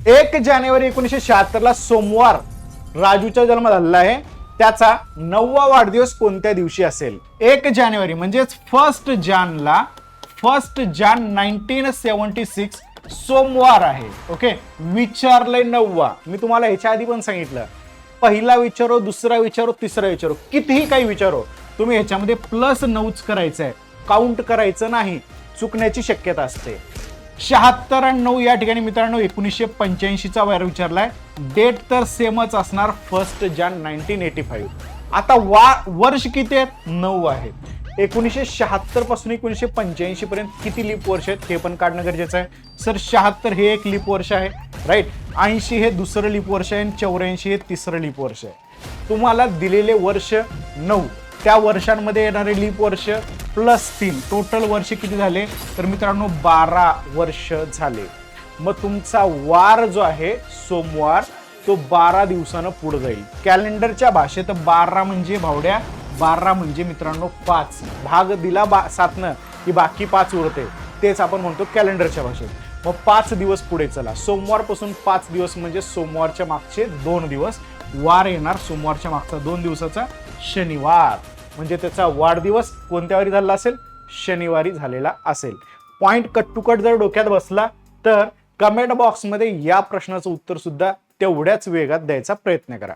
1 जानेवारी 1976 ला सोमवार राजूचा जन्म झालेला आहे. त्याचा 9वा वाढदिवस कोणत्या दिवशी असेल? 1 जानेवारी म्हणजेच 1 जान 1976 सोमवार आहे. ओके, विचारलंय 9वा. मी तुम्हाला ह्याच्या आधी पण सांगितलं, पहिला विचारो, दुसरा विचारो, तिसरा विचारो, कितीही काही विचारो, तुम्ही ह्याच्यामध्ये +9च करायचं आहे, काउंट करायचं नाही, चुकण्याची शक्यता असते. 76 आणि 9 या ठिकाणी मित्रांनो 1985चा वार विचारलाय. डेट तर सेमच असणार, 1 जान 1985. आता वर्ष किती आहेत? 9 आहेत. 1976 पासून 1985 पर्यंत किती लीप वर्ष आहेत हे पण काढणं गरजेचं आहे. सर 76 हे एक लीप वर्ष आहे, राईट. 80 हे दुसरं लीप वर्ष आहे आणि 84 हे तिसरं लीप वर्ष आहे. तुम्हाला दिलेले वर्ष 9, त्या वर्षांमध्ये येणारे लीप वर्ष +3, टोटल वर्ष किती झाले? तर मित्रांनो 12 वर्ष झाले. मग तुमचा वार जो आहे सोमवार, तो 12 दिवसानं पुढे जाईल. कॅलेंडरच्या भाषेत 12 म्हणजे भावड्या, 12 म्हणजे मित्रांनो 5, भाग दिला 7नं की बाकी 5 उरते, तेच आपण म्हणतो कॅलेंडरच्या भाषेत. मग 5 दिवस पुढे चला. सोमवारपासून 5 दिवस म्हणजे सोमवारच्या मागचे 2 दिवस वार येणार. सोमवारच्या मागचा 2 दिवसाचा शनिवार, म्हणजे त्याचा वाढदिवस कोणत्या वारी झाला असेल? शनिवारी झालेला असेल. पॉइंट कट टू कट जर डोक्यात बसला तर कमेंट बॉक्समध्ये या प्रश्नाचं उत्तर सुद्धा तेवढ्याच वेगात द्यायचा प्रयत्न करा.